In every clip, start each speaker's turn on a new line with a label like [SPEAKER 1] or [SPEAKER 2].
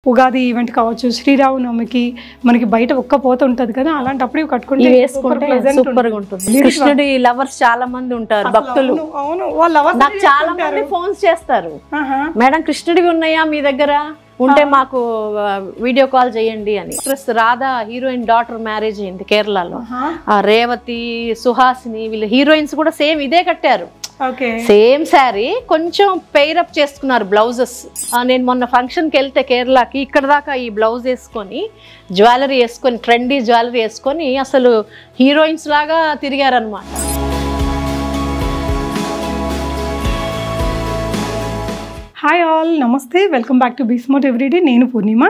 [SPEAKER 1] Ugadi event కావచ్చు, శ్రీరామనవమికి మనకి బయట ఒక్క పోత ఉంటది కదా, అలాంటప్పుడు ఇవి కట్టుకుంటే
[SPEAKER 2] వేసుకుంటే సూపర్ గా ఉంటుంది. కృష్ణుడి లవర్స్ చాలా మంది ఉంటారు, భక్తులు.
[SPEAKER 1] అవును, వాళ్ళ లవర్స్
[SPEAKER 2] నాకు చాలా మంది ఫోన్స్ చేస్తారు, మేడం కృష్ణుడివి ఉన్నాయా మీ దగ్గర, ఉంటే మాకు వీడియో కాల్ చేయండి అని. రాధా హీరోయిన్ డాటర్ మ్యారేజ్ అయింది కేరళలో. రేవతి, సుహాసిని వీళ్ళు హీరోయిన్స్ కూడా సేమ్ ఇదే కట్టారు, సేమ్ శారీ, కొంచెం పెయిరప్ చేసుకున్నారు బ్లౌజెస్. నేను మొన్న ఫంక్షన్కి వెళ్తే కేరళకి, ఇక్కడ దాకా ఈ బ్లౌజ్ వేసుకొని జ్యువెలరీ వేసుకొని, ట్రెండీ జ్యువెలరీ వేసుకొని అసలు హీరోయిన్స్ లాగా తిరిగారనమాట.
[SPEAKER 1] హాయ్ ఆల్, నమస్తే, వెల్కమ్ బ్యాక్ టు బిస్మోట్ ఎవ్రీడే. నేను పూర్ణిమ.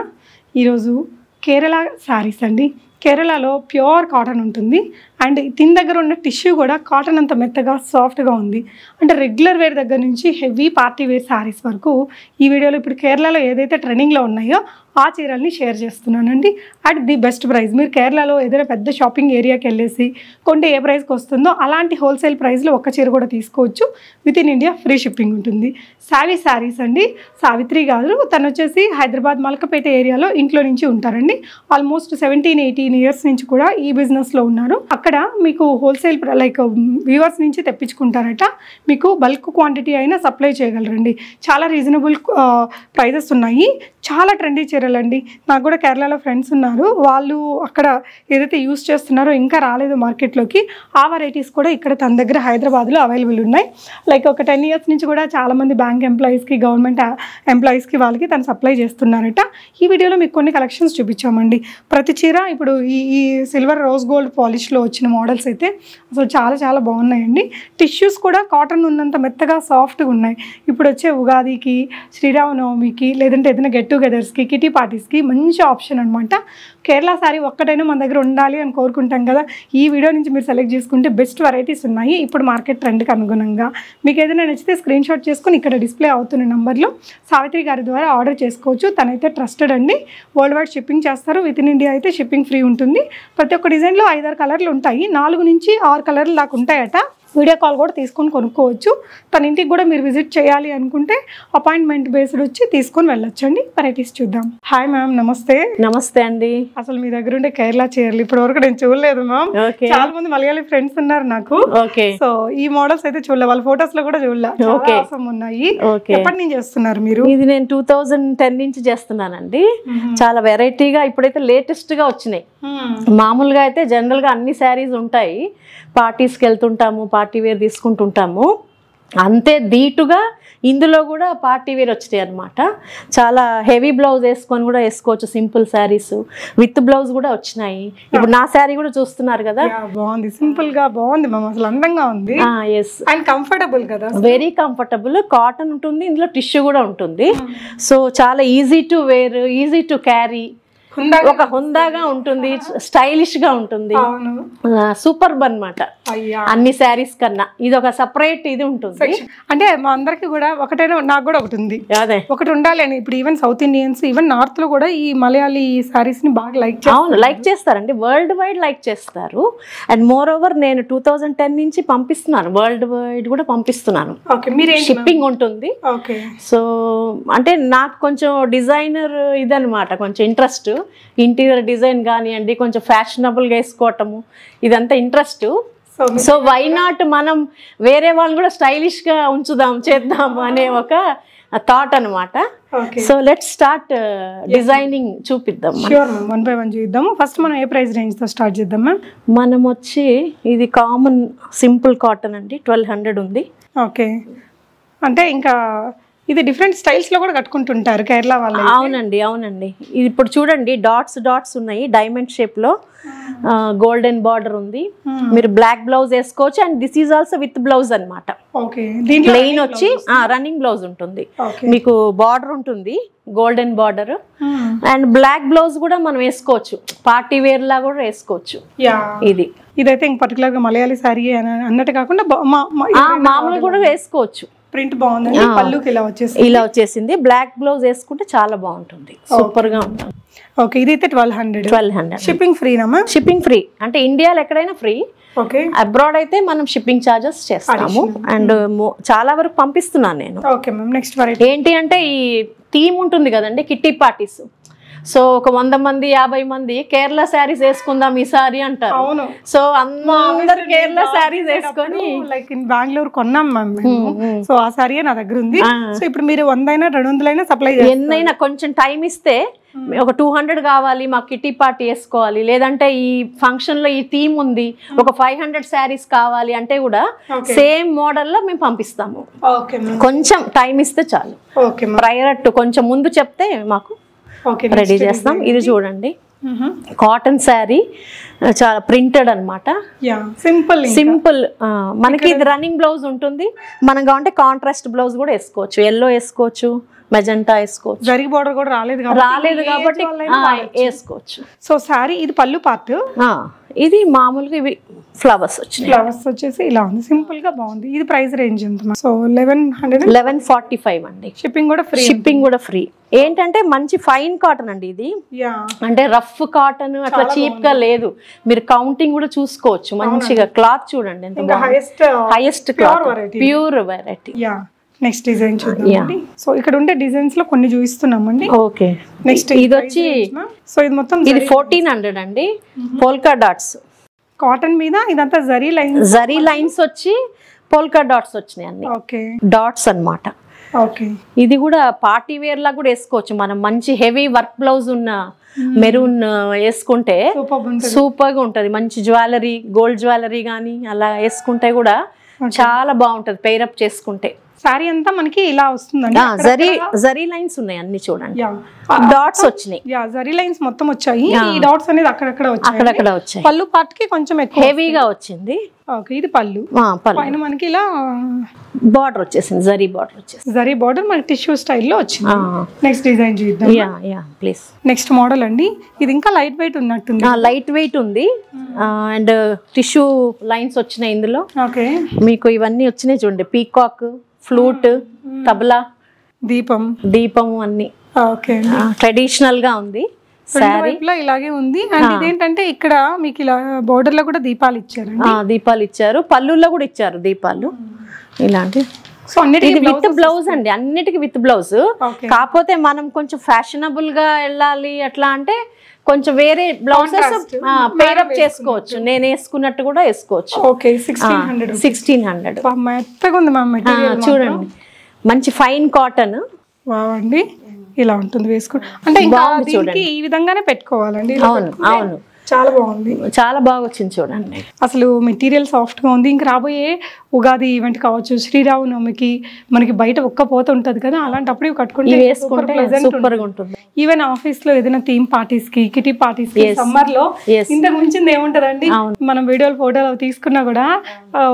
[SPEAKER 1] ఈరోజు కేరళ శారీస్ అండి. కేరళలో ప్యూర్ కాటన్ ఉంటుంది అండ్ దీని దగ్గర ఉన్న టిష్యూ కూడా కాటన్ అంత మెత్తగా సాఫ్ట్గా ఉంది. అంటే రెగ్యులర్ వేర్ దగ్గర నుంచి హెవీ పార్టీ వేర్ శారీస్ వరకు ఈ వీడియోలో ఇప్పుడు కేరళలో ఏదైతే ట్రెండింగ్లో ఉన్నాయో ఆ చీరల్ని షేర్ చేస్తున్నానండి అట్ ది బెస్ట్ ప్రైస్. మీరు కేరళలో ఏదైనా పెద్ద షాపింగ్ ఏరియాకి వెళ్ళేసి కొంటే ఏ ప్రైస్కి వస్తుందో అలాంటి హోల్సేల్ ప్రైస్లో ఒక్క చీర కూడా తీసుకోవచ్చు. With in India free shipping ఉంటుంది. శారీస్ అండి. సావిత్రి గారు, తను వచ్చేసి హైదరాబాద్ మలకపేట ఏరియాలో ఇంట్లో నుంచి ఉంటారండి. ఆల్మోస్ట్ 17-18 ఇయర్స్ నుంచి కూడా ఈ బిజినెస్లో ఉన్నారు. అక్కడ మీకు హోల్సేల్ లైక్ వ్యూవర్స్ నుంచి తెప్పించుకుంటారట, మీకు బల్క్ క్వాంటిటీ అయినా సప్లై చేయగలరండి. చాలా రీజనబుల్ ప్రైజెస్ ఉన్నాయి. చాలా ట్రెండీ చీరలండి. నాకు కూడా కేరళలో ఫ్రెండ్స్ ఉన్నారు, వాళ్ళు అక్కడ ఏదైతే యూస్ చేస్తున్నారో ఇంకా రాలేదు మార్కెట్లోకి, ఆ వెరైటీస్ కూడా ఇక్కడ తన దగ్గర హైదరాబాద్లో అవైలబుల్ ఉన్నాయి. లైక్ ఒక 10 ఇయర్స్ నుంచి కూడా చాలామంది బ్యాంక్ ఎంప్లాయీస్కి, గవర్నమెంట్ ఎంప్లాయీస్కి వాళ్ళకి తను సప్లై చేస్తున్నారట. ఈ వీడియోలో మీకు కొన్ని కలెక్షన్స్ చూపించామండి. ప్రతి చీర ఇప్పుడు ఈ సిల్వర్ రోజ్ గోల్డ్ పాలిష్లో వచ్చిన మోడల్స్ అయితే అసలు చాలా చాలా బాగున్నాయండి. టిష్యూస్ కూడా కాటన్ ఉన్నంత మెత్తగా సాఫ్ట్గా ఉన్నాయి. ఇప్పుడు వచ్చే ఉగాదికి, శ్రీరామనవమికి, లేదంటే ఏదైనా గెట్ టుగెదర్స్కి, కిటీ పార్టీస్కి మంచి ఆప్షన్ అనమాట. కేరళ శారీ ఒక్కటైనా మన దగ్గర ఉండాలి అని కోరుకుంటాం కదా, ఈ వీడియో నుంచి మీరు సెలెక్ట్ చేసుకుంటే బెస్ట్ వెరైటీస్ ఉన్నాయి ఇప్పుడు మార్కెట్ ట్రెండ్కి అనుగుణంగా. మీకు ఏదైనా నచ్చితే స్క్రీన్ షాట్ చేసుకొని ఇక్కడ డిస్ప్లే అవుతున్న నెంబర్లో సావిత్రి గారి ద్వారా ఆర్డర్ చేసుకోవచ్చు. తనైతే ట్రస్టెడ్ అండి, వరల్డ్ వైడ్ షిప్పింగ్ చేస్తారు. విత్ ఇన్ ఇండియా అయితే షిప్పింగ్ ఫ్రీ ఉంటుంది. ప్రతి ఒక్క డిజైన్లో 5-6 కలర్లు ఉంటాయి, 4 నుంచి 6 కలర్లు దాకా ఉంటాయట. వీడియో కాల్ కూడా తీసుకొని కొనుక్కోవచ్చు. తన ఇంటికి కూడా మీరు విజిట్ చేయాలి అనుకుంటే అపాయింట్మెంట్ బేస్డ్ వచ్చి తీసుకొని వెళ్ళొచ్చండి. వెరైటీస్ చూద్దాం. హాయ్ మ్యామ్, నమస్తే.
[SPEAKER 2] నమస్తే అండి.
[SPEAKER 1] అసలు మీ దగ్గర ఉండే కేరళ చీరలు ఇప్పటి వరకు నేను చూడలేదు మ్యామ్. చాలా మంది మలయాళీ ఫ్రెండ్స్ ఉన్నారు నాకు, సో ఈ మోడల్స్ అయితే చూడలేదు, వాళ్ళ ఫొటోస్ లో కూడా చూడలేదు. ఉన్నాయి. ఎప్పటి నుంచి చేస్తున్నారు మీరు?
[SPEAKER 2] ఇది నేను 2010 నుంచి చేస్తున్నానండి. చాలా వెరైటీగా ఇప్పుడైతే లేటెస్ట్ గా వచ్చినాయి. మామూలుగా అయితే జనరల్ గా అన్ని శారీస్ ఉంటాయి, పార్టీస్కి వెళ్తుంటాము, పార్టీ వేర్ తీసుకుంటుంటాము. అంతే ధీటుగా ఇందులో కూడా పార్టీ వేర్ వచ్చినాయి అనమాట. చాలా హెవీ బ్లౌజ్ వేసుకొని కూడా వేసుకోవచ్చు, సింపుల్ శారీస్ విత్ బ్లౌజ్ కూడా వచ్చినాయి. ఇప్పుడు నా శారీ కూడా చూస్తున్నారు కదా,
[SPEAKER 1] బాగుంది, సింపుల్ గా బాగుంది మ్యామ్, అసలు అందంగా ఉంది. అండ్ కంఫర్టబుల్ కదా,
[SPEAKER 2] వెరీ కంఫర్టబుల్. కాటన్ ఉంటుంది, ఇందులో టిష్యూ కూడా ఉంటుంది. సో చాలా easy to wear, easy to carry, ఒక హుందాగా ఉంటుంది, స్టైలిష్ గా ఉంటుంది, సూపర్ అన్నమాట అన్ని శారీస్ కన్నా. ఇది ఒక సపరేట్ ఇది ఉంటుంది.
[SPEAKER 1] అంటే మా అందరికి కూడా ఒకటైనా, నాకు కూడా ఒకటి ఉంది, అదే ఒకటి ఉండాలి అని. ఇప్పుడు even south Indians, even north లో కూడా ఈ మలయాళీ శారీస్ ని బాగా
[SPEAKER 2] లైక్ చేస్తారండి, వరల్డ్ వైడ్ లైక్ చేస్తారు. అండ్ మోర్ ఓవర్ నేను 2010 నుంచి పంపిస్తున్నాను, వరల్డ్ వైడ్ కూడా పంపిస్తున్నాను. షిప్పింగ్ ఉంటుంది. సో అంటే నాకు కొంచెం డిజైనర్ ఇదనమాట, కొంచెం ఇంట్రెస్ట్. ఇంటీరియర్ డిజైన్ కానివ్వండి, కొంచెం ఫ్యాషనబుల్గా వేసుకోవటము, ఇదంతా ఇంట్రెస్ట్. సో వై నాట్ మనం వేరే వాళ్ళు కూడా స్టైలిష్గా ఉంచుదాం, చేద్దాం అనే ఒక థాట్ అనమాట. సో లెట్స్ స్టార్ట్ డిజైనింగ్ చూపిద్దాం.
[SPEAKER 1] వన్ బై వన్ చూద్దాము. ఫస్ట్ మనం ఏ ప్రైస్ రేంజ్ తో స్టార్ట్ చేద్దాం మ్యామ్?
[SPEAKER 2] మనం వచ్చి ఇది కామన్ సింపుల్ కాటన్ అండి, 1200 ఉంది.
[SPEAKER 1] ఓకే, అంటే ఇంకా ఇది డిఫరెంట్ స్టైల్స్ లో కూడా కట్టుకుంటుంటారు కేరళ వాళ్ళు.
[SPEAKER 2] అవునండి, అవునండి. ఇది ఇప్పుడు చూడండి, డాట్స్ ఉన్నాయి, డైమండ్ షేప్ లో గోల్డెన్ బార్డర్ ఉంది. మీరు బ్లాక్ బ్లౌజ్ వేసుకోవచ్చు. And this is also with blouse అనమాట. ప్లెయిన్ వచ్చి రన్నింగ్ బ్లౌజ్ ఉంటుంది, మీకు బార్డర్ ఉంటుంది, golden border. And black blouse కూడా మనం వేసుకోవచ్చు, పార్టీ వేర్ లా కూడా వేసుకోవచ్చు.
[SPEAKER 1] ఇదైతే పర్టికులర్ గా మలయాళీ శారీ అన్నట్టు కాకుండా
[SPEAKER 2] మామూలు కూడా వేసుకోవచ్చు.
[SPEAKER 1] ప్రింట్ బాగుంది, పళ్ళుకి
[SPEAKER 2] ఇలా వచ్చేసింది. బ్లాక్ బ్లౌజ్ వేసుకుంటే చాలా బాగుంటుంది, సూపర్ గా ఉంటుంది.
[SPEAKER 1] ఓకే, ఇదైతే 1200. షిప్పింగ్ ఫ్రీనా?
[SPEAKER 2] షిప్పింగ్ ఫ్రీ, అంటే ఇండియాలో ఎక్కడైనా ఫ్రీ. అబ్రాడ్ అయితే మనం షిప్పింగ్ చార్జెస్ చేస్తాము. అండ్ చాలా వరకు పంపిస్తున్నాను నేను.
[SPEAKER 1] ఓకే మ్యామ్, నెక్స్ట్ వెరైటీ
[SPEAKER 2] ఏంటి అంటే ఈ థీమ్ ఉంటుంది కదండి, కిట్టి పార్టీస్. సో ఒక 100 మంది 50 మంది కేరళ శారీస్ వేసుకుందాం ఈసారి అంటారు. సో అందరు కేరళ శారీస్ వేసుకొని
[SPEAKER 1] లైక్ ఇన్ బెంగళూరు కొన్నాం మ్యామ్ మేము. సో ఆ శారీ నా దగ్గర ఉంది. సో ఇప్పుడు మీరు 100 అయినా 200 అయినా సప్లై
[SPEAKER 2] ఎన్నైనా కొంచెం టైం ఇస్తే ఒక 200 కావాలి మాకు కిట్టి పార్టీ వేసుకోవాలి, లేదంటే ఈ ఫంక్షన్ లో ఈ థీమ్ ఉంది ఒక 500 శారీస్ కావాలి అంటే కూడా సేమ్ మోడల్ లో మేము పంపిస్తాము. కొంచెం టైం ఇస్తే చాలు. ప్రైయర్ టు కొంచెం ముందు చెప్తే మాకు రెడీ చేస్తాం. ఇది చూడండి కాటన్ శారీ, చాలా ప్రింటెడ్ అనమాట, సింపుల్. మనకి ఇది రన్నింగ్ బ్లౌజ్ ఉంటుంది. మనం కావాలంటే కాంట్రాస్ట్ బ్లౌజ్ కూడా వేసుకోవచ్చు, ఎల్లో వేసుకోవచ్చు, మెజెంటా వేసుకోవచ్చు.
[SPEAKER 1] జరీ బోర్డర్ కూడా రాలేదు
[SPEAKER 2] కాబట్టి వేసుకోవచ్చు.
[SPEAKER 1] సో శారీ ఇది పళ్ళు పార్ట్,
[SPEAKER 2] ఇది మామూలుగా ఇవి ఫ్లవర్స్
[SPEAKER 1] వచ్చేసి ఇలా ఉంది, సింపుల్ గా బాగుంది. ఇది ప్రైస్ రేంజ్ ఎంత? సో
[SPEAKER 2] 1145 అండి. షిప్పింగ్ కూడా ఫ్రీ. ఏంటంటే మంచి ఫైన్ కాటన్ అండి ఇది, అంటే రఫ్ కాటన్ అట్లా చీప్ గా లేదు. మీరు కౌంటింగ్ కూడా చూసుకోవచ్చు మంచిగా. క్లాత్ చూడండి ఎంత highest cloth, pure variety.
[SPEAKER 1] Next design చూద్దాం. సో ఇక్కడ ఉండే డిజైన్స్ లో కొన్ని చూపిస్తున్నామండి.
[SPEAKER 2] ఓకే, నెక్స్ట్ ఇది వచ్చి
[SPEAKER 1] సో ఇది మొత్తం
[SPEAKER 2] ఇది 1400 అండి. పోల్కా డాట్స్
[SPEAKER 1] కాటన్ మీద, ఇదంతా
[SPEAKER 2] జరీ లైన్స్ వచ్చి పోల్కా డాట్స్ వచ్చినాయి అన్ని.
[SPEAKER 1] ఓకే,
[SPEAKER 2] డాట్స్ అన్నమాట.
[SPEAKER 1] ఓకే,
[SPEAKER 2] ఇది కూడా పార్టీ వేర్ లా కూడా వేసుకోవచ్చు మనం. మంచి హెవీ వర్క్ బ్లౌజ్ ఉన్న మెరూన్ వేసుకుంటే సూపర్ గా ఉంటది. మంచి జ్యువెలరీ, గోల్డ్ జ్యువెలరీ గానీ అలా వేసుకుంటే కూడా చాలా బాగుంటది పేరప్ చేసుకుంటే.
[SPEAKER 1] సారీ అంతా మనకి ఇలా వస్తుందండి.
[SPEAKER 2] జరీ లైన్స్ ఉన్నాయి అన్ని చూడండి, డాట్స్ వచ్చినాయి.
[SPEAKER 1] జరీ లైన్స్ మొత్తం వచ్చాయి. ఈ డాట్స్ అనేది అక్కడక్కడ
[SPEAKER 2] వచ్చాయి.
[SPEAKER 1] పళ్ళు పార్ట్ కి కొంచెం ఎక్కువ
[SPEAKER 2] హెవీగా వచ్చింది.
[SPEAKER 1] ఓకే, ఇది పళ్ళు. పైన మనకి ఇలా
[SPEAKER 2] బార్డర్ వచ్చేసింది, జరీ బార్డర్ వచ్చేసింది.
[SPEAKER 1] జరీ బార్డర్ మనకి టిష్యూ స్టైల్లో వచ్చింది. నెక్స్ట్ డిజైన్ చూద్దాం.
[SPEAKER 2] ప్లీజ్.
[SPEAKER 1] నెక్స్ట్ మోడల్ అండి. ఇది ఇంకా లైట్ వెయిట్ ఉన్నట్టుంది.
[SPEAKER 2] లైట్ వెయిట్ ఉంది అండ్ టిష్యూ లైన్స్ వచ్చినాయి ఇందులో.
[SPEAKER 1] ఓకే,
[SPEAKER 2] మీకు ఇవన్నీ వచ్చినాయి చూడండి, పీకాక్, ఫ్లూట్, తబలా, దీపం అన్ని.
[SPEAKER 1] ఓకే,
[SPEAKER 2] ట్రెడిషనల్ గా ఉంది.
[SPEAKER 1] శారీ ఇలాగే ఉంది. అండ్ ఇదేంటంటే ఇక్కడ మీకు ఇలా బోర్డర్ లో కూడా దీపాలు ఇచ్చారు, పళ్ళుల్లో కూడా ఇచ్చారు దీపాలు ఇలాంటి. సో ఇది విత్ బ్లౌజ్ అండి, అన్నిటికీ విత్ బ్లౌజ్. కాకపోతే మనం కొంచెం ఫ్యాషనబుల్ గా వెళ్ళాలి అట్లా అంటే కొంచెం వేరే బ్లౌజెస్ పేరప్ చేసుకోవచ్చు. నేను వేసుకున్నట్టు కూడా వేసుకోవచ్చు. 1600 చూడండి, మంచి ఫైన్ కాటన్ అండి. ఇలా ఉంటుంది వేసుకో అంటే చూడండి, ఈ విధంగానే పెట్టుకోవాలండి.
[SPEAKER 2] అవును,
[SPEAKER 1] చాలా బాగుంది,
[SPEAKER 2] చాలా బాగా వచ్చింది చూడండి.
[SPEAKER 1] అసలు మెటీరియల్ సాఫ్ట్ గా ఉంది. ఇంకా రాబోయే ఉగాది ఈవెంట్ కావచ్చు, శ్రీరామనవమికి మనకి బయట ఒక్కపోత ఉంటది కదా, అలాంటప్పుడు ఇవి కట్టుకుంటే
[SPEAKER 2] సూపర్ గా ఉంటుంది.
[SPEAKER 1] ఈవెన్ ఆఫీస్ లో ఏదైనా థీమ్ పార్టీస్ కి, కిటీ పార్టీస్ కి సమ్మర్ లో ఇంతకు మించింది ఏముంటదండి. మనం వీడియోలు ఫోటోలు తీసుకున్నా కూడా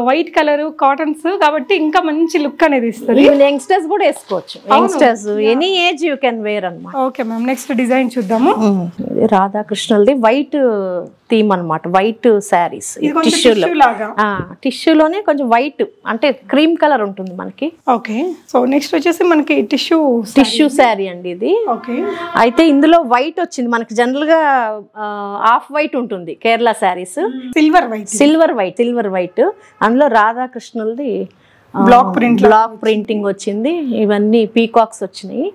[SPEAKER 1] వైట్ కలర్ కాటన్స్ కాబట్టి ఇంకా మంచి లుక్ అనేది ఇస్తుంది.
[SPEAKER 2] యంగ్స్టర్స్ కూడా వేసుకోవచ్చు, youngsters any age you can wear అన్నమాట.
[SPEAKER 1] ఓకే మ్యామ్, నెక్స్ట్ డిజైన్ చూద్దాము.
[SPEAKER 2] రాధాకృష్ణులది వైట్ థీమ్ అన్నమాట, వైట్ శారీస్. టిష్యూలోనే కొంచెం వైట్ అంటే క్రీమ్ కలర్ ఉంటుంది మనకి.
[SPEAKER 1] ఓకే, సో నెక్స్ట్ వచ్చేసి మనకి టిష్యూ శారీ
[SPEAKER 2] అండి ఇది. ఓకే, అయితే ఇందులో వైట్ వచ్చింది. మనకి జనరల్ గా ఆఫ్ వైట్ ఉంటుంది కేరళ శారీస్, సిల్వర్ వైట్. అందులో రాధాకృష్ణులది బ్లాక్ ప్రింటింగ్ వచ్చింది. ఇవన్నీ పీకాక్స్ వచ్చినాయి.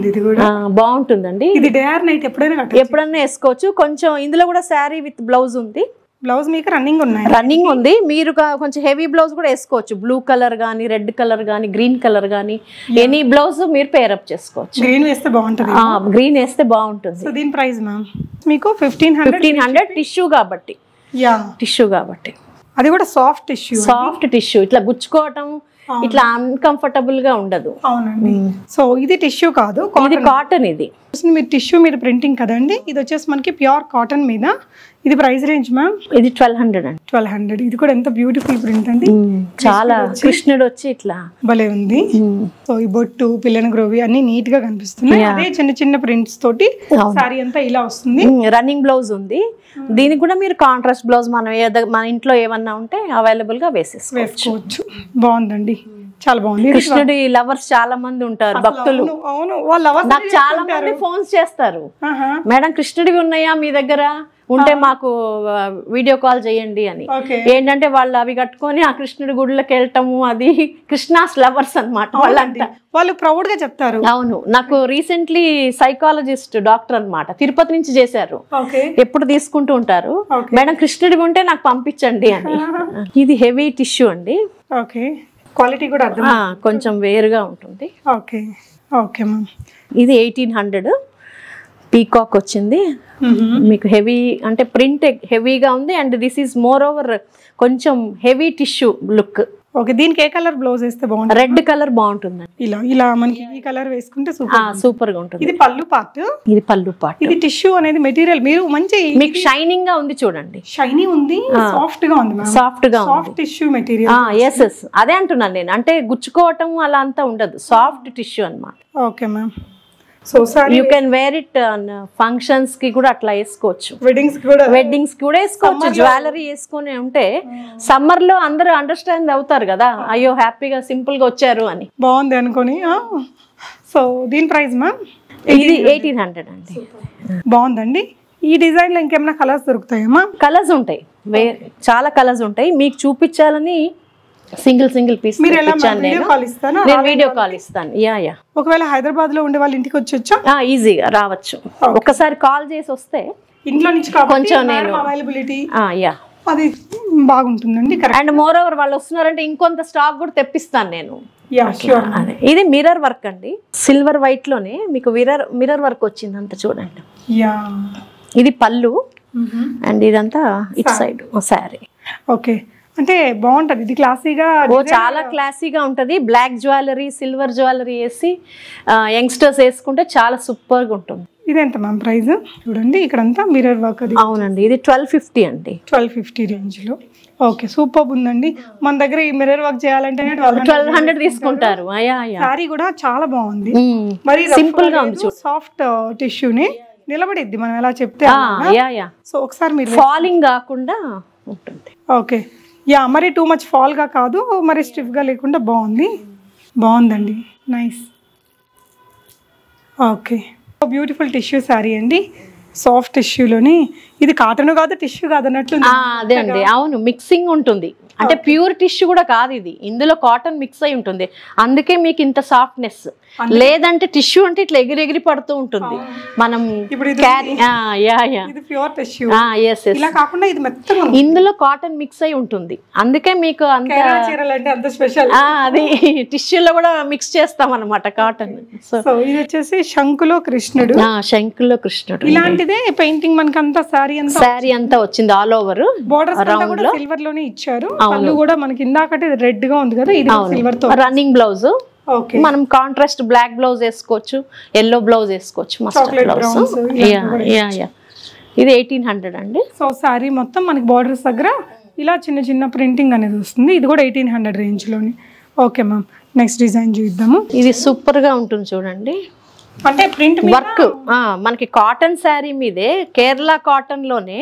[SPEAKER 1] ఇది కూడా
[SPEAKER 2] బాగుంటుందండి.
[SPEAKER 1] ఇది డే ఆర్ నైట్
[SPEAKER 2] ఎప్పుడైనా వేసుకోవచ్చు. కొంచెం ఇందులో కూడా శారీ విత్ బ్లౌజ్ ఉంది.
[SPEAKER 1] బ్లౌజ్ మీకు
[SPEAKER 2] రన్నింగ్ ఉంది. మీరు కొంచెం హెవీ బ్లౌజ్ కూడా వేసుకోవచ్చు. బ్లూ కలర్ గానీ, రెడ్ కలర్ గానీ, గ్రీన్ కలర్ గానీ ఎనీ బ్లౌజ్ మీరు పేరప్ చేసుకోవచ్చు.
[SPEAKER 1] గ్రీన్ వేస్తే బాగుంటుంది.
[SPEAKER 2] గ్రీన్ వేస్తే బాగుంటుంది.
[SPEAKER 1] సో దీని ప్రైస్ మ్యామ్ మీకు 1500.
[SPEAKER 2] టిష్యూ కాబట్టి అది కూడా సాఫ్ట్ టిష్యూ. ఇట్లా గుచ్చుకోవటం ఇట్లా అన్కంఫర్టబుల్ గా ఉండదు.
[SPEAKER 1] అవునండి. సో ఇది టిష్యూ కాదు,
[SPEAKER 2] ఇది కాటన్. ఇది
[SPEAKER 1] మీరు టిష్యూ మీద ప్రింటింగ్ కదండి, ఇది వచ్చేసి మనకి ప్యూర్ కాటన్ మీద. ఇది ప్రైస్ రేంజ్ మ్యామ్?
[SPEAKER 2] ఇది 1200.
[SPEAKER 1] ఇది కూడా ఎంత బ్యూటిఫుల్ ప్రింట్ అండి,
[SPEAKER 2] చాలా కృష్ణుడు వచ్చి ఇట్లా
[SPEAKER 1] భలే ఉంది. సో ఈ బొట్టు, పిల్లన గ్రోవి అన్ని నీట్ గా కనిపిస్తున్నాయి. అదే చిన్న చిన్న ప్రింట్స్ తోటి సారీ అంతా ఇలా వస్తుంది.
[SPEAKER 2] రన్నింగ్ బ్లౌజ్ ఉంది. దీనికి కూడా మీరు కాంట్రాస్ట్ బ్లౌజ్ మన ఇంట్లో ఏమన్నా ఉంటే అవైలబుల్ గా వేసేసుకోవచ్చు.
[SPEAKER 1] బాగుందండి. చాలా బాగుంది.
[SPEAKER 2] కృష్ణుడి లవర్స్ చాలా మంది ఉంటారు, భక్తులు.
[SPEAKER 1] అవును, వాళ్ళ లవర్స్
[SPEAKER 2] నాకు చాలా మంది ఫోన్స్ చేస్తారు, మేడం కృష్ణుడివి ఉన్నాయా మీ దగ్గర, ఉంటే మాకు వీడియో కాల్ చేయండి అని. ఏంటంటే వాళ్ళు అవి కట్టుకొని ఆ కృష్ణుడి గుడిలోకి వెళ్ళటము, అది కృష్ణాస్ లవర్స్ అనమాట వాళ్ళంతా.
[SPEAKER 1] వాళ్ళు ప్రౌడ్ గా చెప్తారు.
[SPEAKER 2] అవును, నాకు రీసెంట్లీ సైకాలజిస్ట్ డాక్టర్ అన్నమాట, తిరుపతి నుంచి చేశారు, ఎప్పుడు తీసుకుంటూ ఉంటారు, మేడం కృష్ణుడివి ఉంటే నాకు పంపించండి అని. ఇది హెవీ టిష్యూ అండి.
[SPEAKER 1] ఓకే, క్వాలిటీ కూడా
[SPEAKER 2] కొంచెం వేరుగా ఉంటుంది.
[SPEAKER 1] Okay okay ma'am.
[SPEAKER 2] ఇది 1800 పీకాక్ వచ్చింది మీకు. హెవీ అంటే ప్రింట్ హెవీగా ఉంది, and this is more over కొంచెం హెవీ టిష్యూ లుక్.
[SPEAKER 1] ఓకే, దీనికి ఏ కలర్ బ్లౌజ్ వేస్తే బాగుంటుంది?
[SPEAKER 2] రెడ్ కలర్ బాగుంటుంది.
[SPEAKER 1] ఇలా మనకి ఈ కలర్ వేసుకుంటే
[SPEAKER 2] సూపర్ గా ఉంటుంది.
[SPEAKER 1] ఇది పళ్ళు పార్ట్.
[SPEAKER 2] ఇది పళ్ళు పార్ట్.
[SPEAKER 1] ఇది టిష్యూ అనేది మెటీరియల్ మీరు మంచి
[SPEAKER 2] మీకు షైనింగ్ గా ఉంది చూడండి,
[SPEAKER 1] షైనీ ఉంది, సాఫ్ట్ గా ఉంది,
[SPEAKER 2] సాఫ్ట్ గా
[SPEAKER 1] soft tissue material.
[SPEAKER 2] Yes yes, అదే అంటున్నాను నేను, అంటే గుచ్చుకోవటం అలా అంతా ఉండదు, సాఫ్ట్ టిష్యూ అన్నమాట.
[SPEAKER 1] Okay ma'am. So
[SPEAKER 2] you can wear it functions కి కూడా అట్లా వేసుకోవచ్చు, వెడ్డింగ్స్ కి కూడా వేసుకోవచ్చు, జ్యువెలరీ వేసుకుని ఉంటే సమ్మర్ లో అందరూ అండర్స్టాండ్ అవుతారు కదా, అయ్యో హ్యాపీగా సింపుల్ గా వచ్చారు అని,
[SPEAKER 1] బాగుంది అనుకోని. సో దీని ప్రైస్ మ్యామ్?
[SPEAKER 2] ఇది 1800 అండి.
[SPEAKER 1] బాగుందండి. ఈ డిజైన్ లో ఇంకేమైనా కలర్స్ దొరుకుతాయమ్మా?
[SPEAKER 2] కలర్స్ ఉంటాయి, చాలా కలర్స్ ఉంటాయి. మీకు చూపించాలని సింగిల్ పీస్
[SPEAKER 1] నేను
[SPEAKER 2] వీడియో కాల్ ఇస్తాను. యా,
[SPEAKER 1] ఒకవేళ హైదరాబాద్ లో ఉండే వాళ్ళ ఇంటికి వచ్చొచ్చా?
[SPEAKER 2] ఈజీగా రావచ్చు, ఒకసారి కాల్ చేసి వస్తే
[SPEAKER 1] ఇంట్లో నుంచి
[SPEAKER 2] కొంచెం నేను
[SPEAKER 1] అవైలబిలిటీ
[SPEAKER 2] యా
[SPEAKER 1] అది బాగుంటుందండి.
[SPEAKER 2] అండ్ మోర్ ఓవర్ వాళ్ళు వస్తున్నారంటే ఇంకొంత స్టాక్ కూడా తెప్పిస్తాను నేను. ఇది మిర్రర్ వర్క్ అండి, సిల్వర్ వైట్ లోనే మీకు మిర్రర్ వర్క్ వచ్చింది అంత చూడండి. ఇది పళ్ళు అండ్ ఇదంతా ఇటు సైడ్ శారీ.
[SPEAKER 1] ఓకే, అంటే బాగుంటది ఇది, క్లాసీగా.
[SPEAKER 2] చాలా క్లాసీగా ఉంటది. బ్లాక్ జ్యువెలరీ, సిల్వర్ జ్యువెలరీ వేసి యంగ్స్టర్స్ వేసుకుంటే చాలా సూపర్ గా ఉంటుంది.
[SPEAKER 1] ఇది ఎంత మ్యామ్ ప్రైస్? చూడండి ఇక్కడంతా మిర్రర్ వర్క్. అది
[SPEAKER 2] అవునండి, ఇది 1250 అండి.
[SPEAKER 1] 1250 రేంజ్ లో. ఓకే, సూపర్ ఉందండి. మన దగ్గర ఈ మిర్రర్ వర్క్ చేయాలంటే
[SPEAKER 2] 1200 తీసుకుంటారు.
[SPEAKER 1] సారీ కూడా చాలా బాగుంది, మరి
[SPEAKER 2] సింపుల్ గా ఉంది,
[SPEAKER 1] సాఫ్ట్ టిష్యూని నిలబడిద్ది మనం ఎలా చెప్తే. సో ఒకసారి మీరు
[SPEAKER 2] ఫాలింగ్ కాకుండా ఉంటుంది.
[SPEAKER 1] ఓకే, మరి టూ మచ్ ఫాల్ గా కాదు, మరి స్టిఫ్ గా లేకుండా బాగుందండి, nice. Okay, beautiful tissue sari అండి, సాఫ్ట్ టిష్యూలోని. ఇది కాటన్ కాదు, టిష్యూ కాదు అన్నట్లు.
[SPEAKER 2] అదే అండి, అవును, మిక్సింగ్ ఉంటుంది, అంటే ప్యూర్ టిష్యూ కూడా కాదు ఇది, ఇందులో కాటన్ మిక్స్ అయి ఉంటుంది, అందుకే మీకు ఇంత సాఫ్ట్నెస్. లేదంటే టిష్యూ అంటే ఇట్లా ఎగిరి పడుతూ ఉంటుంది, మనం ఇందులో కాటన్ మిక్స్ అయి ఉంటుంది, అందుకే మీకు అది టిష్యూలో కూడా మిక్స్ చేస్తాం అనమాట కాటన్.
[SPEAKER 1] సో ఇది వచ్చేసి శంకులో కృష్ణుడు. ఇలాంటిదే పెయింటింగ్ మనకి అంతా
[SPEAKER 2] శారీ అంతా వచ్చింది, ఆల్ ఓవర్
[SPEAKER 1] రౌండ్ లో సిల్వర్ లోనే ఇచ్చారు. పళ్ళు కూడా మనకి ఇందాకటి రెడ్ గా ఉంది కదా, ఇది సిల్వర్ తో.
[SPEAKER 2] రన్నింగ్ బ్లౌజ్, మనం కాంట్రాస్ట్ బ్లాక్ బ్లౌజ్ వేసుకోవచ్చు, ఎల్లో బ్లౌజ్ వేసుకోవచ్చు, మస్టర్డ్ బ్లౌజ్. ఇది 1800 అండి.
[SPEAKER 1] సో సారీ మొత్తం మనకి బార్డర్స్ దగ్గర ఇలా చిన్న ప్రింటింగ్ అనేది వస్తుంది. ఇది కూడా 1800 రేంజ్ లోని. ఓకే మ్యామ్, నెక్స్ట్ డిజైన్ చూద్దాము.
[SPEAKER 2] ఇది సూపర్ గా ఉంటుంది చూడండి,
[SPEAKER 1] అంటే ప్రింట్
[SPEAKER 2] వర్క్ మనకి కాటన్ శారీ మీదే కేరళ కాటన్ లోనే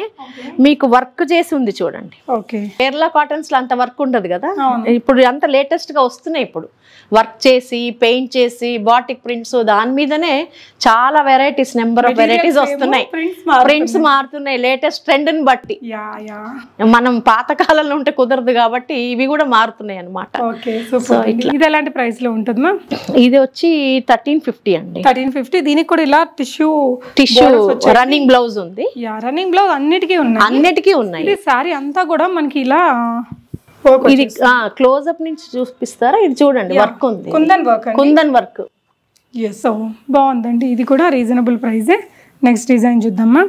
[SPEAKER 2] మీకు వర్క్ చేసి ఉంది చూడండి. కేరళ కాటన్స్ లో అంత వర్క్ ఉండదు కదా, ఇప్పుడు అంత లేటెస్ట్ గా వస్తున్నాయి. ఇప్పుడు వర్క్ చేసి పెయింట్ చేసి బాటిక్ ప్రింట్స్, దాని మీదనే చాలా వెరైటీస్, నెంబర్ ఆఫ్ వెరైటీస్ వస్తున్నాయి, ప్రింట్స్ మారుతున్నాయి లేటెస్ట్ ట్రెండ్ ని బట్టి. మనం పాతకాలంలో ఉంటే కుదరదు కాబట్టి ఇవి కూడా మారుతున్నాయి అనమాట.
[SPEAKER 1] ఇది ఎలాంటి ప్రైస్ లో ఉంటుంది మ్యామ్?
[SPEAKER 2] ఇది వచ్చి 1350 అండి.
[SPEAKER 1] 1350. దీనికి కూడా ఇలా టిష్యూ
[SPEAKER 2] రన్నింగ్ బ్లౌజ్ ఉంది.
[SPEAKER 1] రన్నింగ్ బ్లౌజ్ అన్నిటికీ ఉన్నాయి. సారీ అంతా కూడా మనకి ఇలా.
[SPEAKER 2] ఇది క్లోజ్ అప్ నుంచి చూపిస్తారా? ఇది చూడండి, వర్క్ ఉంది, కుందన్ వర్క్.
[SPEAKER 1] బాగుందండి, ఇది కూడా రీజనబుల్ ప్రైజే. నెక్స్ట్ డిజైన్ చూద్దామా.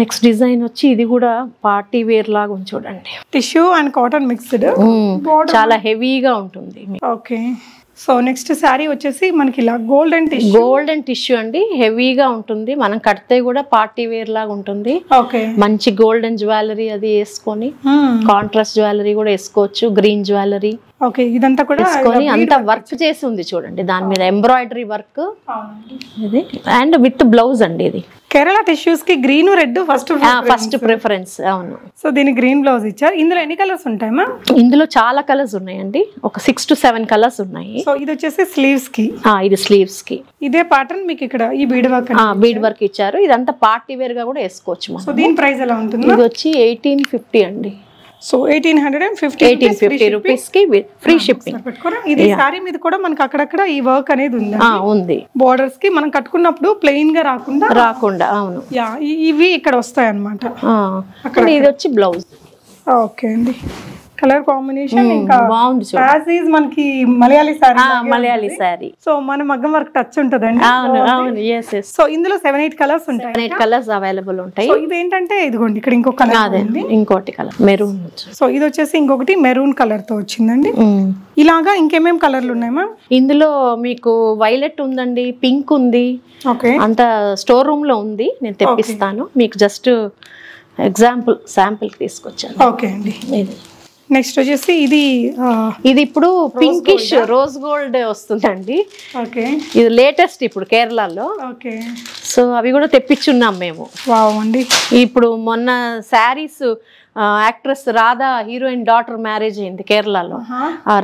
[SPEAKER 2] నెక్స్ట్ డిజైన్ వచ్చి ఇది కూడా పార్టీ వేర్ లాగా ఉంది చూడండి,
[SPEAKER 1] టిష్యూ అండ్ కాటన్ మిక్స్డ్,
[SPEAKER 2] చాలా హెవీగా ఉంటుంది.
[SPEAKER 1] ఓకే, సో నెక్స్ట్ శారీ వచ్చేసి మనకి ఇలా గోల్డెన్
[SPEAKER 2] టిష్యూ అండి, హెవీగా ఉంటుంది, మనం కడితే కూడా పార్టీ వేర్ లాగా ఉంటుంది. మంచి గోల్డెన్ జ్యువెలరీ అది వేసుకొని కాంట్రాస్ట్ జ్యువెలరీ కూడా వేసుకోవచ్చు, గ్రీన్ జ్యువెలరీ.
[SPEAKER 1] ఓకే, ఇదంతా కూడా
[SPEAKER 2] వేసుకొని అంత వర్క్ చేసి ఉంది చూడండి, దాని మీద ఎంబ్రాయిడరీ వర్క్. ఇది అండ్ విత్ బ్లౌజ్ అండి, ఇది
[SPEAKER 1] కేరళ టిష్యూస్ కి గ్రీన్ రెడ్ ఫస్ట్
[SPEAKER 2] ప్రిఫరెన్స్. అవును.
[SPEAKER 1] సో దీని గ్రీన్ బ్లౌజ్ ఇచ్చారు. ఇందులో ఎన్ని కలర్స్ ఉంటాయి మ్యామ్?
[SPEAKER 2] ఇందులో చాలా కలర్స్ ఉన్నాయండి, ఒక 6 to 7 కలర్స్ ఉన్నాయి.
[SPEAKER 1] సో ఇది వచ్చేసి స్లీవ్స్ కి.
[SPEAKER 2] ఇది స్లీవ్స్ కి
[SPEAKER 1] ఇదే ప్యాటర్న్ మీకు ఇక్కడ ఈ బీడ్ వర్క్
[SPEAKER 2] ఇచ్చారు. ఇదంతా పార్టీ వేర్ గా కూడా వేసుకోవచ్చు.
[SPEAKER 1] సో దీని ప్రైస్ ఎలా ఉంటుంది?
[SPEAKER 2] ఇది వచ్చి 1850 అండి.
[SPEAKER 1] సో 1850
[SPEAKER 2] రూపీస్ కి ఫ్రీ షిప్పింగ్.
[SPEAKER 1] ఇది సారీ మీద కూడా మనకి అక్కడక్కడ ఈ వర్క్ అనేది
[SPEAKER 2] ఉంది.
[SPEAKER 1] బోర్డర్స్ కి మనం కట్టుకున్నప్పుడు ప్లెయిన్ గా రాకుండా.
[SPEAKER 2] అవును,
[SPEAKER 1] ఇవి ఇక్కడ వస్తాయి అన్నమాట.
[SPEAKER 2] ఇది వచ్చి బ్లౌజ్.
[SPEAKER 1] ఓకే అండి. కలర్ కాంబినేషన్ ఇంకా
[SPEAKER 2] బాగుంది.
[SPEAKER 1] మనకి మలయాళీ సారీ. సో మన మగ్గం వర్క్ టచ్ ఉంటదండి. సో ఇందులో 7-8 కలర్స్ ఉంటాయి.
[SPEAKER 2] 7-8 కలర్స్ అవైలబుల్ ఉంటాయి.
[SPEAKER 1] సో ఇదేంటంటే ఇదిగోండి ఇక్కడ ఇంకొక కలర్ ఉంది,
[SPEAKER 2] ఇంకోటి కలర్ మెరూన్.
[SPEAKER 1] సో ఇది వచ్చేసి ఇంకొకటి మెరూన్ కలర్ తో వచ్చిందండి. ఇలాగా ఇంకేమేం కలర్లు ఉన్నాయి మ్యామ్?
[SPEAKER 2] ఇందులో మీకు వైలెట్ ఉందండి, పింక్ ఉంది.
[SPEAKER 1] ఓకే,
[SPEAKER 2] అంత స్టోర్ రూమ్ లో ఉంది, నేను తెప్పిస్తాను మీకు. జస్ట్ ఎగ్జాంపుల్ శాంపుల్ తీసుకొచ్చాను.
[SPEAKER 1] ఓకే అండి. నెక్స్ట్ వచ్చేసి ఇది
[SPEAKER 2] ఇప్పుడు పింకిష్ రోజ్ గోల్డ్ వస్తుందండి.
[SPEAKER 1] ఓకే,
[SPEAKER 2] ఇది లేటెస్ట్ ఇప్పుడు కేరళలో.
[SPEAKER 1] ఓకే,
[SPEAKER 2] సో అవి కూడా తెప్పించున్నాం మేము.
[SPEAKER 1] వావ్ అండి.
[SPEAKER 2] ఇప్పుడు మొన్న saris actress Radha heroine daughter marriage అయింది కేరళలో.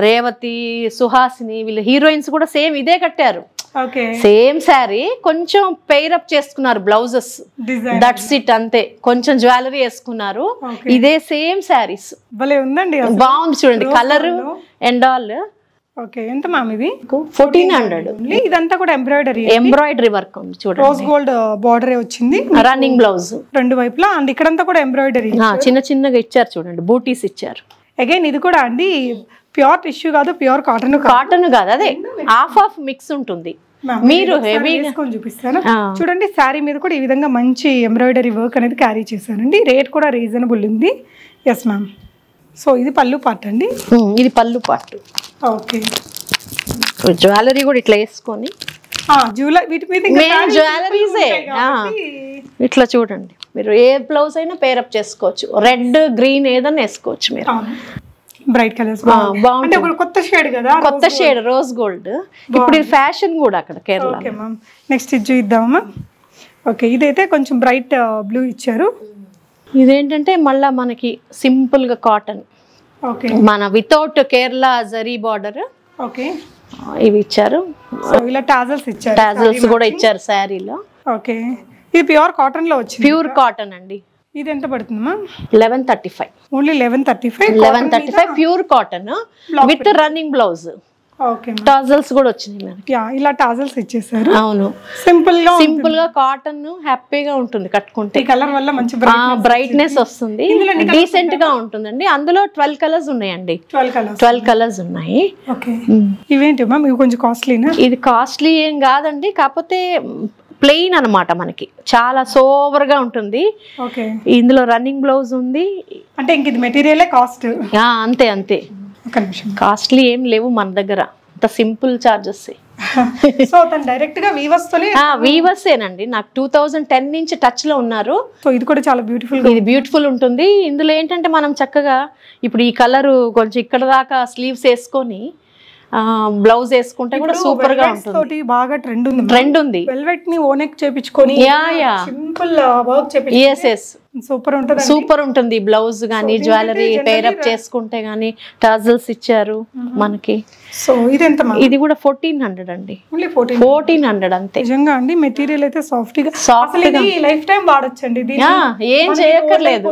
[SPEAKER 2] రేవతి, సుహాసిని వీళ్ళు హీరోయిన్స్ కూడా సేమ్ ఇదే కట్టారు. సేమ్ శారీ, కొంచెం పెయిర్ అప్ చేసుకున్నారు బ్లౌజెస్, దట్స్ ఇట్, అంతే. కొంచెం జ్యువెలరీ వేసుకున్నారు. ఇదే సేమ్ శారీస్. బాగుంది చూడండి, కలర్ అండ్ ఆల్.
[SPEAKER 1] ఓకే, ఎంత మ్యామ్ ఇది?
[SPEAKER 2] 1400.
[SPEAKER 1] ఇదంతా కూడా
[SPEAKER 2] ఎంబ్రాయిడరీ వర్క్ ఉంది చూడండి.
[SPEAKER 1] రోజ్ గోల్డ్ బార్డర్ వచ్చింది,
[SPEAKER 2] రన్నింగ్ బ్లౌజ్
[SPEAKER 1] రెండు వైపులా. అండ్ ఇక్కడంతా కూడా ఎంబ్రాయిడరీ
[SPEAKER 2] చిన్న చిన్నగా ఇచ్చారు చూడండి, బూటీస్ ఇచ్చారు.
[SPEAKER 1] అగైన్ ఇది కూడా అండి ప్యూర్ టిష్యూ కాదు, ప్యూర్ కాటన్
[SPEAKER 2] కాదు, అదే హాఫ్ మిక్స్ ఉంటుంది. మీరు హెవీ
[SPEAKER 1] చూపిస్తాను చూడండి. శారీ మీద కూడా ఈ విధంగా మంచి ఎంబ్రాయిడరీ వర్క్ అనేది క్యారీ చేశానండి. రేట్ కూడా రీజనబుల్ ఉంది. Yes ma'am. సో ఇది పళ్ళు పార్ట్ అండి.
[SPEAKER 2] ఇది పళ్ళు పార్ట్.
[SPEAKER 1] ఓకే,
[SPEAKER 2] జ్యువెలరీ కూడా ఇట్లా వేసుకొని జ్యువెలరీసే ఇట్లా చూడండి. మీరు ఏ బ్లౌజ్ అయినా పేరప్ చేసుకోవచ్చు. రెడ్, గ్రీన్ ఏదైనా వేసుకోవచ్చు మీరు.
[SPEAKER 1] బ్రైట్ కలర్స్ బాగుంది. కొత్త షేడ్ కదా,
[SPEAKER 2] కొత్త షేడ్ రోజ్ గోల్డ్. ఇప్పుడు ఇది ఫ్యాషన్ కూడా అక్కడ కేరళ.
[SPEAKER 1] Okay ma'am. నెక్స్ట్ ఇది చూద్దామా? ఓకే, ఇదైతే కొంచెం బ్రైట్ బ్లూ ఇచ్చారు.
[SPEAKER 2] ఇదేంటంటే మళ్ళా మనకి సింపుల్ గా కాటన్.
[SPEAKER 1] ఓకే,
[SPEAKER 2] మన without Kerala zari border.
[SPEAKER 1] Okay,
[SPEAKER 2] ఇవి ఇచ్చారు.
[SPEAKER 1] ఇలా టాజల్స్ ఇచ్చారు,
[SPEAKER 2] టాజల్స్ కూడా ఇచ్చారు శారీలో.
[SPEAKER 1] ఓకే, ఇది ప్యూర్ కాటన్ లో వచ్చింది.
[SPEAKER 2] ప్యూర్ కాటన్ అండి.
[SPEAKER 1] ఇది ఎంత పడుతుందమ్మా?
[SPEAKER 2] 1135.
[SPEAKER 1] Only 1135
[SPEAKER 2] pure cotton with running blouse.
[SPEAKER 1] Okay,
[SPEAKER 2] tassels కూడా వచ్చింది.
[SPEAKER 1] ఇలా టాజల్స్ ఇచ్చేసారు.
[SPEAKER 2] అవును,
[SPEAKER 1] సింపుల్ గా
[SPEAKER 2] కాటన్ హ్యాపీగా ఉంటుంది కట్టుకుంటే.
[SPEAKER 1] కలర్ వల్ల మంచి
[SPEAKER 2] బ్రైట్నెస్ వస్తుంది, డీసెంట్ గా ఉంటుందండి. అందులో 12 కలర్స్ ఉన్నాయండి. 12 కలర్స్ ఉన్నాయి.
[SPEAKER 1] ఓకే, ఇవేంటి మ్యామ్? ఇవి కొంచెం కాస్ట్లీనా?
[SPEAKER 2] ఇది కాస్ట్లీ ఏం కాదండి, కాకపోతే ప్లెయిన్ అనమాట. మనకి చాలా సోబర్ గా ఉంటుంది.
[SPEAKER 1] ఓకే,
[SPEAKER 2] ఇందులో రన్నింగ్ బ్లౌజ్ ఉంది.
[SPEAKER 1] అంటే ఇంక ఇది మెటీరియల్ కాస్ట్
[SPEAKER 2] అంతే. కాస్ట్లీ ఏం లేవు మన దగ్గర, అంత సింపుల్ చార్జెస్.
[SPEAKER 1] సో తను డైరెక్ట్ గా
[SPEAKER 2] వీవర్సేనండి. నాకు 2010 నుంచి టచ్ లో ఉన్నారు.
[SPEAKER 1] సో ఇది కూడా చాలా బ్యూటిఫుల్,
[SPEAKER 2] ఇది బ్యూటిఫుల్ ఉంటుంది. ఇందులో ఏంటంటే మనం చక్కగా ఇప్పుడు ఈ కలర్ కొంచెం ఇక్కడ దాకా స్లీవ్స్ వేసుకొని బ్లౌజ్ వేసుకుంటే కూడా సూపర్ గా ఉంటుంది.
[SPEAKER 1] బాగా ట్రెండ్ ఉంది. వెల్వెట్ ని ఓనెక్ చేపించుకొని సింపుల్ వర్క్ చేపించి
[SPEAKER 2] సూపర్ ఉంటుంది. బ్లౌజ్ గానీ జ్యువెలరీ పేరప్ చేసుకుంటే గానీ టాజల్స్ ఇచ్చారు మనకి.
[SPEAKER 1] సో ఇది ఎంత?
[SPEAKER 2] ఇది కూడా 1400 అండి. 1400 అంతే.
[SPEAKER 1] నిజంగా అండి, మెటీరియల్ అయితే సాఫ్ట్ గా లైఫ్ టైం వాడొచ్చండి.
[SPEAKER 2] ఏం చేయక్కర్లేదు,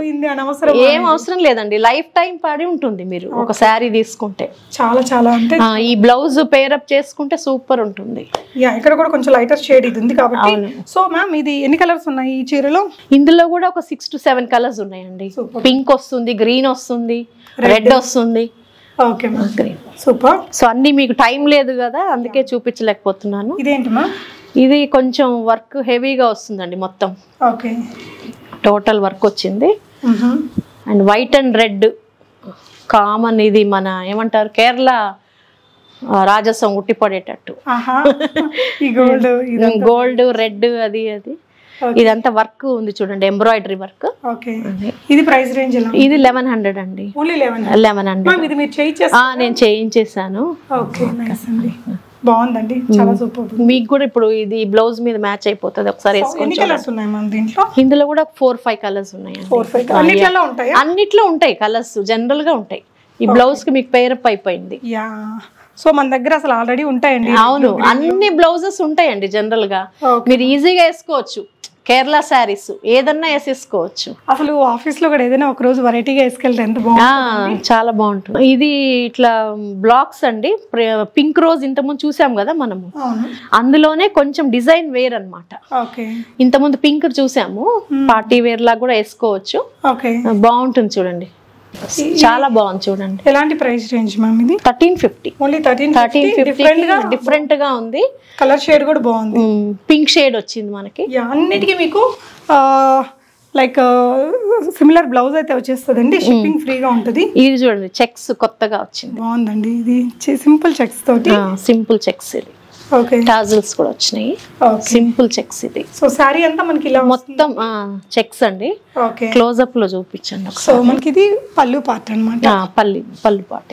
[SPEAKER 2] ఏం అవసరం లేదండి. లైఫ్ టైం పడి ఉంటుంది మీరు ఒక శారీ తీసుకుంటే.
[SPEAKER 1] చాలా అంటే
[SPEAKER 2] ఈ బ్లౌజ్ పేరప్ చేసుకుంటే సూపర్ ఉంటుంది.
[SPEAKER 1] ఇక్కడ కూడా కొంచెం లైటర్ షేడ్ ఇది ఉంది కాబట్టి. సో మ్యామ్ ఇది ఎన్ని కలర్స్ ఉన్నాయి ఈ చీరలో?
[SPEAKER 2] ఇందులో కూడా ఒక 6 to 7 కలర్స్ ఉన్నాయండి. పింక్ వస్తుంది, గ్రీన్ వస్తుంది, రెడ్ వస్తుంది.
[SPEAKER 1] Okay ma'am, super.
[SPEAKER 2] సో అన్ని మీకు టైం లేదు కదా, అందుకే చూపించలేకపోతున్నాను.
[SPEAKER 1] ఇదేంటి మ్యామ్?
[SPEAKER 2] ఇది కొంచెం వర్క్ హెవీగా వస్తుందండి మొత్తం.
[SPEAKER 1] ఓకే,
[SPEAKER 2] టోటల్ వర్క్ వచ్చింది. And white and red common. ఇది మన ఏమంటారు కేరళ రాజసం ఉట్టిపడేటట్టు. గోల్డ్, రెడ్, అది ఇదంతా వర్క్ ఉంది చూడండి, ఎంబ్రాయిడరీ వర్క్.
[SPEAKER 1] ఇది ప్రైస్ రేంజ్
[SPEAKER 2] ఇది 1100 అండి.
[SPEAKER 1] 1100.
[SPEAKER 2] నేను చేయించేసాను.
[SPEAKER 1] బాగుందండి, చాలా సూపర్.
[SPEAKER 2] మీకు కూడా ఇప్పుడు ఇది బ్లౌజ్ మీద మ్యాచ్ అయిపోతుంది. ఒకసారి
[SPEAKER 1] ఎన్ని కలర్స్ ఉన్నాయి మ్యామ్ దీంట్లో?
[SPEAKER 2] ఇందులో కూడా 4-5 కలర్స్ ఉన్నాయి. అన్నిట్లో ఉంటాయి కలర్స్, జనరల్ గా ఉంటాయి. ఈ బ్లౌజ్ కి మీకు పేరప్ అయిపోయింది.
[SPEAKER 1] సో మన దగ్గర అసలు ఆల్రెడీ ఉంటాయండి.
[SPEAKER 2] అవును, అన్ని బ్లౌజెస్ ఉంటాయండి జనరల్ గా. మీరు ఈజీగా వేసుకోవచ్చు. కేరళ శారీస్ ఏదన్నా వేసేసుకోవచ్చు.
[SPEAKER 1] అసలు ఆఫీస్ లో కూడా ఏదైనా ఒక రోజు వెరైటీగా వేసుకెళ్తే ఎంత బాగుంటుంది.
[SPEAKER 2] చాలా బాగుంటుంది. ఇది ఇట్లా బ్లాక్స్ అండి, పింక్ రోజ్ ఇంతకుముందు చూసాం కదా మనము, అందులోనే కొంచెం డిజైన్ వేర్ అనమాట. ఇంతకుముందు పింక్ చూసాము, పార్టీ వేర్ లాగా కూడా వేసుకోవచ్చు. బాగుంటుంది చూడండి, చాలా బాగుంది చూడండి.
[SPEAKER 1] ఎలాంటి ప్రైస్ రేంజ్ మ్యామ్ ఇది?
[SPEAKER 2] 1350.
[SPEAKER 1] ఓన్లీ 1350.
[SPEAKER 2] డిఫరెంట్ గా ఉంది.
[SPEAKER 1] కలర్ షేడ్ కూడా బాగుంది,
[SPEAKER 2] పింక్ షేడ్ వచ్చింది మనకి.
[SPEAKER 1] అన్నిటికీ మీకు లైక్ సిమిలర్ బ్లౌజ్ అయితే వచ్చేస్తుందండి. షిప్పింగ్ ఫ్రీగా ఉంటుంది.
[SPEAKER 2] ఇది చూడండి, చెక్స్ కొత్తగా వచ్చింది,
[SPEAKER 1] బాగుందండి. ఇది సింపుల్ చెక్స్ తోటి,
[SPEAKER 2] సింపుల్ చెక్స్. ఇది టాజిల్స్ కూడా వచ్చినాయి, సింపుల్ చెక్స్. ఇది
[SPEAKER 1] సో సారీ అంతా మనకి ఇలా
[SPEAKER 2] మొత్తం చెక్స్ అండి. క్లోజ్అప్ లో చూపించండి.
[SPEAKER 1] సో మనకి ఇది పళ్ళు పార్ట్ అన్నమాట.
[SPEAKER 2] పళ్ళు పార్ట్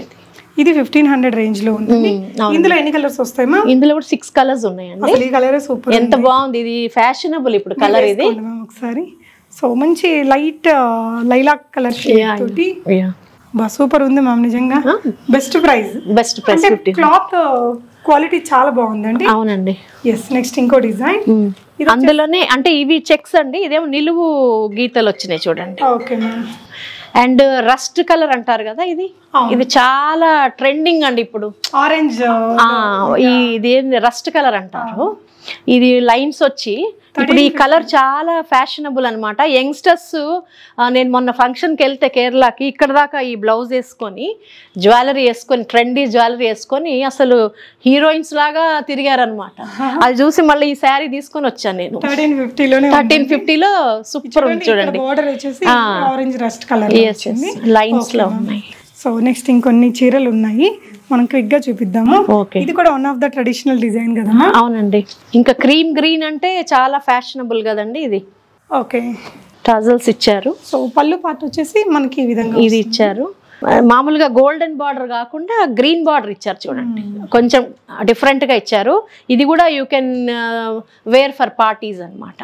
[SPEAKER 1] ఇది 1500 రేంజ్ లో ఉంటుంది. ఇందులో ఎన్ని కలర్స్ వస్తాయి మా?
[SPEAKER 2] ఇందులో కూడా 6 కలర్స్ ఉన్నాయండి.
[SPEAKER 1] ఈ కలర్ సూపర్,
[SPEAKER 2] ఎంత బాగుంది. ఇది ఫ్యాషనబుల్ ఇప్పుడు కలర్ ఇది
[SPEAKER 1] ఒకసారి. సో మంచి లైట్ లైలాక్ కలర్ షేడ్ తోటి సూపర్ ఉంది మ్యామ్. నిజంగా బెస్ట్ ప్రైస్. క్లాత్ క్వాలిటీ చాలా బాగుందండి.
[SPEAKER 2] అవునండి.
[SPEAKER 1] నెక్స్ట్ ఇంకో డిజైన్
[SPEAKER 2] అందులోనే, అంటే ఇవి చెక్స్ అండి, ఇదేమో నిలువు గీతలు వచ్చినాయి చూడండి.
[SPEAKER 1] Okay ma'am.
[SPEAKER 2] And rust colour అంటారు కదా, ఇది చాలా ట్రెండింగ్ అండి ఇప్పుడు.
[SPEAKER 1] ఆరెంజ్,
[SPEAKER 2] ఇది రస్ట్ కలర్ అంటారు. ఇది లైన్స్ వచ్చి ఇప్పుడు ఈ కలర్ చాలా ఫ్యాషనబుల్ అనమాట. యంగ్స్టర్స్, నేను మొన్న ఫంక్షన్కి వెళ్తే కేరళకి, ఇక్కడ దాకా ఈ బ్లౌజ్ వేసుకొని జ్యువెలరీ వేసుకొని, ట్రెండీ జ్యువెలరీ వేసుకొని అసలు హీరోయిన్స్ లాగా తిరిగారనమాట. అది చూసి మళ్ళీ ఈ శారీ తీసుకొని వచ్చాను నేను. 1350లో సూపర్ ఉంది చూడండి. లైన్స్ లో ఉన్నాయి.
[SPEAKER 1] సో నెక్స్ట్ ఇంకొన్ని చీరలు ఉన్నాయి, మనం క్విక్ గా చూపిద్దాము. ఇది కూడా one of the traditional design కదా?
[SPEAKER 2] అవునండి. ఇంకా క్రీమ్ గ్రీన్ అంటే చాలా ఫ్యాషనబుల్ కదండి ఇది.
[SPEAKER 1] ఓకే,
[SPEAKER 2] టాజల్స్ ఇచ్చారు.
[SPEAKER 1] సో పళ్ళు పార్ట్ వచ్చేసి మనకి ఈ విధంగా
[SPEAKER 2] ఇది ఇచ్చారు. మామూలుగా గోల్డెన్ బార్డర్ కాకుండా గ్రీన్ బార్డర్ ఇచ్చారు చూడండి, కొంచెం డిఫరెంట్ గా ఇచ్చారు. ఇది కూడా you can wear for parties అనమాట.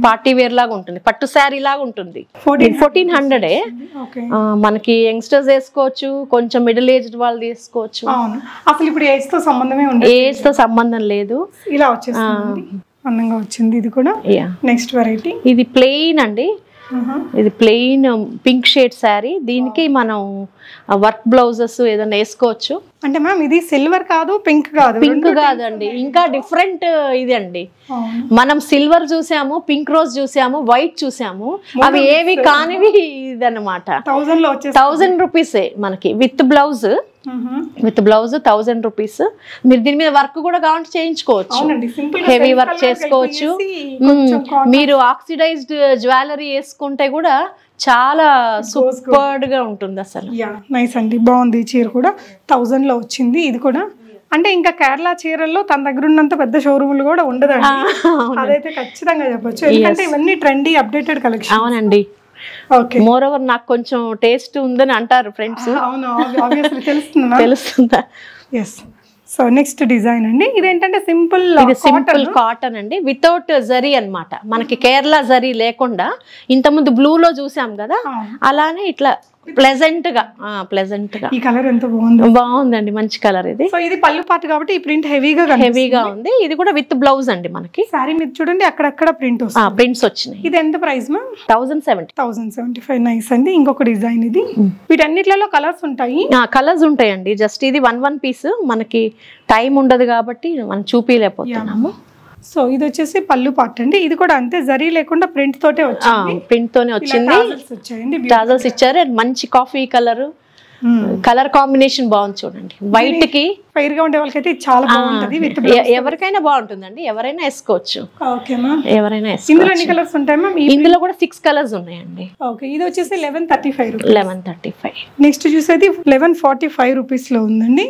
[SPEAKER 2] పార్టీ వేర్ లాగా ఉంటుంది, పట్టు శారీ లాగా ఉంటుంది. 1400 మనకి యంగ్స్టర్స్ వేసుకోవచ్చు, కొంచెం మిడిల్ ఏజ్డ్ వాళ్ళు తీసుకోవచ్చు.
[SPEAKER 1] అసలు ఇప్పుడు ఏజ్ తో సంబంధమే ఉండదు,
[SPEAKER 2] ఏజ్ తో సంబంధం లేదు.
[SPEAKER 1] ఇలా వచ్చేస్తుంది, అందంగా వచ్చింది. ఇది కూడా నెక్స్ట్ వెరైటీ.
[SPEAKER 2] ఇది ప్లెయిన్ అండి, ఇది ప్లెయిన్ పింక్ షేడ్ శారీ. దీనికి మనం వర్క్ బ్లౌజెస్ ఏదైనా వేసుకోవచ్చు.
[SPEAKER 1] అంటే మ్యామ్ ఇది సిల్వర్ కాదు, పింక్ కాదు.
[SPEAKER 2] పింక్ కాదండి, ఇంకా డిఫరెంట్ ఇది అండి. మనం సిల్వర్ చూసాము, పింక్ రోజ్ చూసాము, వైట్ చూసాము, అవి ఏవి కానివి ఇదన్నమాట. 1000 రూపీసే మనకి విత్ బ్లౌజ్. 1000 రూపీస్. మీరు దీని మీద వర్క్ కూడా కావాలంటే చేయించుకోవచ్చు, హెవీ వర్క్ చేసుకోవచ్చు. మీరు ఆక్సిడైజ్డ్ జ్యువెలరీ వేసుకుంటే కూడా చాలా సూపర్ గా ఉంటుంది అసలు.
[SPEAKER 1] నైస్ అండి, బాగుంది. చీర కూడా 1000 లో వచ్చింది. ఇది కూడా అంటే ఇంకా కేరళ చీరల్లో తన దగ్గర ఉన్నంత పెద్ద షోరూమ్లు కూడా ఉండదండి, అదైతే ఖచ్చితంగా చెప్పొచ్చు. ఎందుకంటే ఇవన్నీ ట్రెండీ అప్డేటెడ్ కలెక్షన్.
[SPEAKER 2] అవునండి. మోర్ ఓవర్ నాకు కొంచెం టేస్ట్ ఉందని అంటారు ఫ్రెండ్స్. తెలుస్తుందా?
[SPEAKER 1] సో నెక్స్ట్ డిజైన్ అండి, ఇదేంటంటే సింపుల్
[SPEAKER 2] కాటన్ అండి, వితౌట్ జరీ అన్నమాట. మనకి కేరళ జరీ లేకుండా, ఇంతకుముందు బ్లూ లో చూసాం కదా, అలానే ఇట్లా ప్లెజెంట్ గా.
[SPEAKER 1] ఈ కలర్ ఎంత బాగుంది,
[SPEAKER 2] బాగుందండి, మంచి కలర్ ఇది.
[SPEAKER 1] సో ఇది పళ్ళు పార్ట్ కాబట్టి ఈ ప్రింట్ హెవీగా
[SPEAKER 2] ఉంది. ఇది కూడా విత్ బ్లౌజ్ అండి మనకి.
[SPEAKER 1] సారీ మీరు చూడండి, అక్కడక్కడ
[SPEAKER 2] ప్రింట్స్ వచ్చినాయి.
[SPEAKER 1] ఇది ఎంత ప్రైస్ మా?
[SPEAKER 2] 1075.
[SPEAKER 1] నైస్ అండి. ఇంకొక డిజైన్ ఇది. వీటన్నిటిలో కలర్స్ ఉంటాయి.
[SPEAKER 2] కలర్స్ ఉంటాయండి. జస్ట్ ఇది వన్ పీస్, మనకి టైం ఉండదు కాబట్టి మనం చూపించలేకపోతున్నాము.
[SPEAKER 1] సో ఇది వచ్చేసి పళ్ళు పార్ట్ అండి. ఇది కూడా అంతే, జరీ లేకుండా ప్రింట్ తోటే వచ్చింది.
[SPEAKER 2] ప్రింట్ తోనే వచ్చింది. టాజల్స్ ఇచ్చారు. మంచి కాఫీ కలర్, కలర్ కాంబినేషన్ బాగుంది చూడండి. వైట్ కి
[SPEAKER 1] ఫైర్ గా ఉండే వాళ్ళకైతే చాలా బాగుంటది.
[SPEAKER 2] ఎవరికైనా బాగుంటుందండి, ఎవరైనా వేసుకోవచ్చు. ఎవరైనా వేసుకోవచ్చు.
[SPEAKER 1] ఇందులో ఎన్ని కలర్స్ ఉంటాయి మ్యామ్?
[SPEAKER 2] ఇందులో కూడా 6 కలర్స్ ఉన్నాయండి.
[SPEAKER 1] ఓకే, ఇది వచ్చేసి 1135.
[SPEAKER 2] 1135.
[SPEAKER 1] నెక్స్ట్ చూసేది 1145 రూపీస్ లో ఉందండి.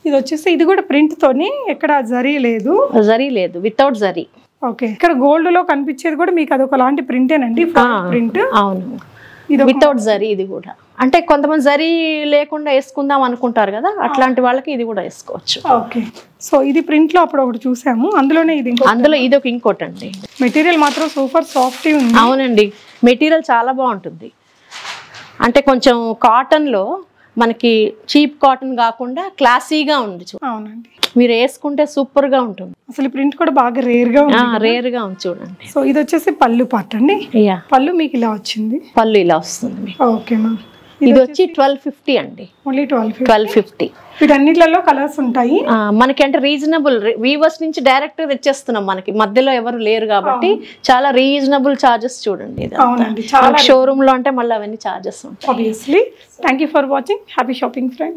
[SPEAKER 1] ఇది వచ్చేసి ఇది కూడా ప్రింట్ తోని, ఎక్కడ జరీ లేదు,
[SPEAKER 2] వితౌట్ జరీ.
[SPEAKER 1] ఓకే, ఇక్కడ గోల్డ్ లో కనిపించేది కూడా మీకు అదొక లాంటి ప్రింటేనండి, ప్రింట్.
[SPEAKER 2] అవును, వితౌట్ జరీ. ఇది కూడా అంటే కొంతమంది జరీ లేకుండా వేసుకుందాం అనుకుంటారు కదా, అట్లాంటి వాళ్ళకి ఇది కూడా వేసుకోవచ్చు.
[SPEAKER 1] ఓకే, సో ఇది ప్రింట్ లో అప్పుడు ఒకటి చూసాము, అందులోనే ఇది
[SPEAKER 2] అందులో ఇది ఒక ఇంకోటి అండి.
[SPEAKER 1] మెటీరియల్ మాత్రం సూపర్ సాఫ్ట్ ఉంది.
[SPEAKER 2] అవునండి, మెటీరియల్ చాలా బాగుంటుంది. అంటే కొంచెం కాటన్ లో మనకి చీప్ కాటన్ కాకుండా క్లాసీగా ఉంది.
[SPEAKER 1] అవునండి,
[SPEAKER 2] మీరు వేసుకుంటే సూపర్ గా ఉంటుంది.
[SPEAKER 1] అసలు ప్రింట్ కూడా బాగా రేర్ గా ఉంది.
[SPEAKER 2] రేర్ గా ఉంది చూడండి.
[SPEAKER 1] సో ఇది వచ్చేసి పళ్ళు పార్ట్ అండి. పళ్ళు మీకు ఇలా వచ్చింది,
[SPEAKER 2] పళ్ళు ఇలా వస్తుంది మీకు.
[SPEAKER 1] ఓకే మ్యామ్,
[SPEAKER 2] ఇది వచ్చి 1250 అండి.
[SPEAKER 1] ఓన్లీ
[SPEAKER 2] 1250.
[SPEAKER 1] వీటన్నిటిలో కలర్స్ ఉంటాయి
[SPEAKER 2] మనకి. అంటే రీజనబుల్, వీవర్స్ నుంచి డైరెక్ట్ తెచ్చేస్తున్నాం, మనకి మధ్యలో ఎవరు లేరు కాబట్టి చాలా రీజనబుల్ చార్జెస్ చూడండి.
[SPEAKER 1] అవునండి, చాలా
[SPEAKER 2] షోరూమ్ లో అంటే మళ్ళీ అవన్నీ చార్జెస్ ఉంటాయి.
[SPEAKER 1] Obviously. Thank you for watching. Happy shopping friends.